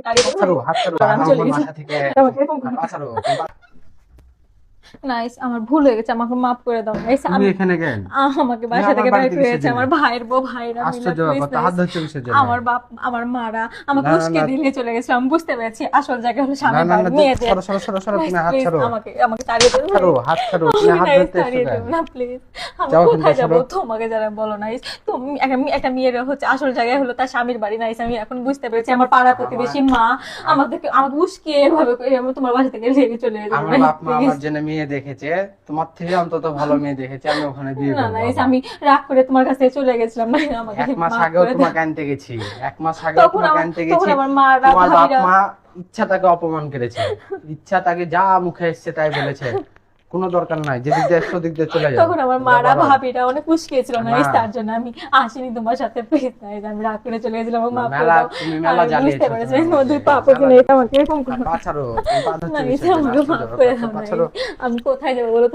তাড়িয়ে দাও। ছাড়ো, হাত ছাড়ো, আমি আমার চলে বোন গেছি। বাসা থেকে আমাকে এরকম করো না। পা ছাড়ো। নাইস, আমার ভুল হয়ে গেছে, আমাকে মাফ করে দাও নাইস। তুমি আমি এখানে কেন? আমাকে তুমি বাসা আমার থেকে বের বাড়িতে করে কিসের দিয়েছে জন্য? আমার ভাইয়ের বউ ভাইরা মিলে, আশ্চর্য প্লিজ ব্যাপার, তো হাত ধরছো কিসের জন্য? আমার বাপ আমার মারা আমাকে না, না, উস্কে না। দিয়ে চলে গেছিল। আমি বুঝতে পেরেছি আসল জায়গা হলো না, স্বামীর না, বাড়ি, না, মেয়েদের। সরো, সরো, সরো, সরো, তুমি হাত প্লিজ ছাড়ো। আমাকে তাড়িয়ে দেবে ছাড়ো, হাত ছাড়ো, তুমি হাত নাইস, ধরতে এসছো তাড়িয়ে কেন? দেবে না প্লিজ। আমি যাও এখান কোথায় থেকে, যাবো সরো। তোমাকে যারা বলো নাইস, তুমি একটা মেয়ের হচ্ছে আসল জায়গায় হলো তার স্বামীর বাড়ি নাইস। আমি এখন বুঝতে পেরেছি আমার পাড়া প্রতিবেশী মা আমাকে উস্কিয়ে এভাবে করে আমি তোমার বাসা থেকে রেখে চলে গেছি। আমার বাপ মা আমার জন্য মেয়ে দেখেছে, তোমার থেকে অন্তত ভালো মেয়ে দেখেছে, আমি ওখানে বিয়ে না করবো। নাইস, আবার। আমি রাগ করে তোমার কাছে চলে গেছিলাম না, আমাকে 1 মাস মাফ আগেও করে দাও। তোমাকে আনতে গেছি, 1 মাস আগেও তখন তোমাকে আমার আনতে তখন গেছি। আমার মারা তোমার বাপ ভাবিরা মা ইচ্ছা তাকে অপমান করেছে, ইচ্ছা তাকে যা মুখে এসছে তাই বলেছে, কোনো দরকার নাই, যেদিক দিয়ে এসছো ওদিক দিয়ে চলে যাও। তখন আমার মারা ভাবিরা অনেক উস্কিয়েছিল না। নাইস, তার জন্য আমি আসিনি তোমার সাথে প্লিজ নাইস। আমি রাগ করে চলে গেছিলাম, আমাকে মাফ করে মেলা, দাও। তুমি মেলা আমি জ্বালিয়েছো বুঝতে পেরেছি তুমি ওদের আমাকে। পাপা কিনা এটা আমাকে এরকম করো পা ছাড়ো, তুমি পা ধরছো নাইস, কিসের জন্য? আমাকে আশ্চর্য মাফ করে ব্যাপার, দাও পা নাইস। ছাড়ো। আমি কোথায় যাবো বলো,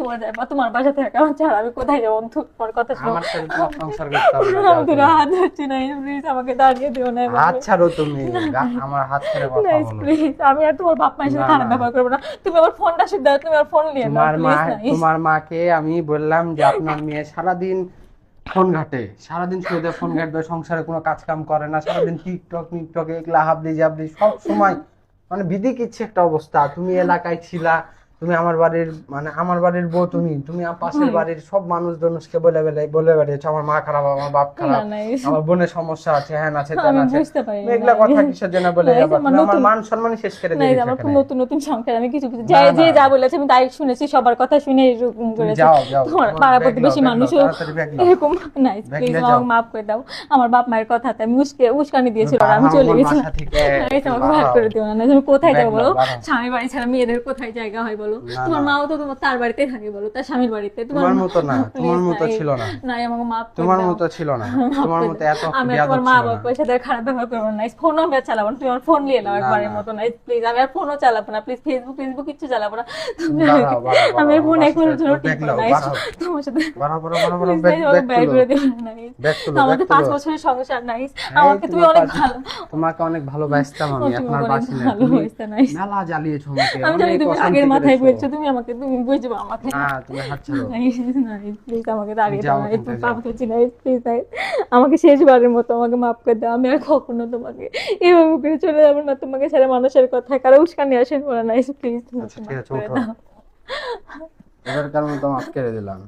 তোমার বাসা থেকে আমার ছাড়া আমি কোথায় যাবো? তোমার কথা শোনো, আমার সাথে তোমার সংসার করতে হবে না, যাও আমি তো তুমি। হাত ধরছি না প্লিজ, আমাকে দাঁড়িয়ে দিও না হাত ছাড়ো তুমি, আমার হাত ছেড়ে কথা নাইস বলো। প্লিজ। আমি আর তোমার বাপ মায়ের সাথে না, খারাপ না। ব্যবহার করবো না। তুমি আমার ফোনটা শুধু দাও, তুমি আমার ফোন নিয়ে নাও তোমার মা, প্লিজ নাইস। তোমার মাকে আমি বললাম যে আপনার মেয়ে সারাদিন ফোন ঘাটে, সারাদিন শুয়ে ফোন ঘাটবে, সংসারে কোনো কাজ কাম করে না, সারাদিন টিকটক এগুলা হাবলি জাবলি সব সময়, মানে বিধি কিচ্ছে একটা অবস্থা। তুমি এলাকায় ছিলা, তুমি আমার বাড়ির, মানে আমার বাড়ির বউ, তুমি পাশের বাড়ির সব মানুষকে বলে বেড়েছো আমার মা খারাপ, আমার বাপ খারাপ, না, nice। আমার বোনের সমস্যা আছে, হ্যান আছে, তেন আমি আছে। বুঝতে পারি তুমি এগুলা কথা কিসের জন্য বলে Nice, যাবা? আমার তুমি আমার নতুন- মান সম্মানই শেষ করে নাইস, দিয়েছো আমার এখানে। নতুন সংসার, আমি কিছু না, যে না। যা বলেছে আমি তাই শুনেছি, সবার কথা শুনে এরকম তুমি করেছি। যাও, যাও, তোমার তোমার পাড়া ব্যাগ প্রতিবেশী নাও, মানুষও তাড়াতাড়ি ব্যাগ নাও। এরকম নাইস ব্যাগ প্লিজ নিয়ে আমাকে যাও। মাফ করে দাও। আমার বাপ মায়ের কথাতে আমি উস্কানি দিয়েছিল তুমি আর আমি আমার চলে বোন গেছি। বাসা থেকে নাইস, আমাকে বাড়াও। মাফ করে দিও না। নাইস, আমি কোথায় ব্যাগ যাবো নাও, বলো? বাড়াও। স্বামীর বাড়ি ছাড়া মেয়েদের কোথায় জায়গা হয় বলো? না, তোমার না। মাও তো তার বাড়িতে থাকে বলো, তার স্বামীর বাড়িতে। তোমার মতো না, তোমার Please, মতো নাইস। ছিল না। নাই, আমাকে মাফ করে তোমার দাও। মতো ছিল না, তোমার মতো এত আমি আর বেয়াদব তোমার মা ছিল না। বাবার সাথে আর খারাপ ব্যবহার করবো না। ফোনও আমি আর চালাবো না, তুমি আমার ফোন নিয়ে নাও না, একবারের না। মতো নাইস প্লিজ। আমি আর ফোনও চালাবো না প্লিজ, ফেসবুক কিচ্ছু চালাবো না। বাড়াও, বাড়াও, আমি বাড়াও, ফোন বাসায় এখন জন্য ব্যাগ ঠিক নাও, নাইস বাড়াও। তোমার সাথে বাড়াও, Please, ব্যাগ নাইস, আমাকে বের তুলো। করে দিও নাইস। ব্যাগ তুলো, আমাদের ব্যাগ 5 তুলো। বছরের সংসার নাইস। এই আমাকে তুমি তোমার অনেক কাছে- ভালো, তোমাকে অনেক ভালোবাসতাম আমি, তুমি এখন আর অনেক বাসি না। ভালো তুমি হয়েছে, nice। মেলা জ্বালিয়েছো আমাকে, আমি জানি অনেক তুমি অশান্তি আগের মাথায় করেছো। বলছো, তুমি বুঝবে আমাকে। হ্যাঁ, তুমি হাত ছাড়ো। প্লিজ আমাকে দাঁড়িয়ে যাও দাও, এখান একটু থেকে, পাপ হচ্ছে না প্লিজ। আমাকে শেষবারের মতো আমাকে মাফ করে দাও। আমি আর কখনো তোমাকে এভাবে করে চলে যাবো না, তোমাকে ছাড়া মানুষের কথা কারো উস্কানি আসে না নাইস প্লিজ। আচ্ছা ঠিক আছে, উঠো। এবার কারণে তো মাফ করে দিলাম।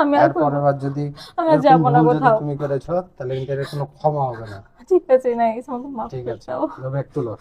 আমি আর এরপরের বার যদি আমি আর এরকম যাবো না ভুল যদি কোথাও। তুমি করেছো, তাহলে কিন্তু এর কোনো ক্ষমা হবে না। ঠিক আছে নাইস, আমাকে মাফ ঠিক করে আছে, দাও। ব্যাগ তুলো।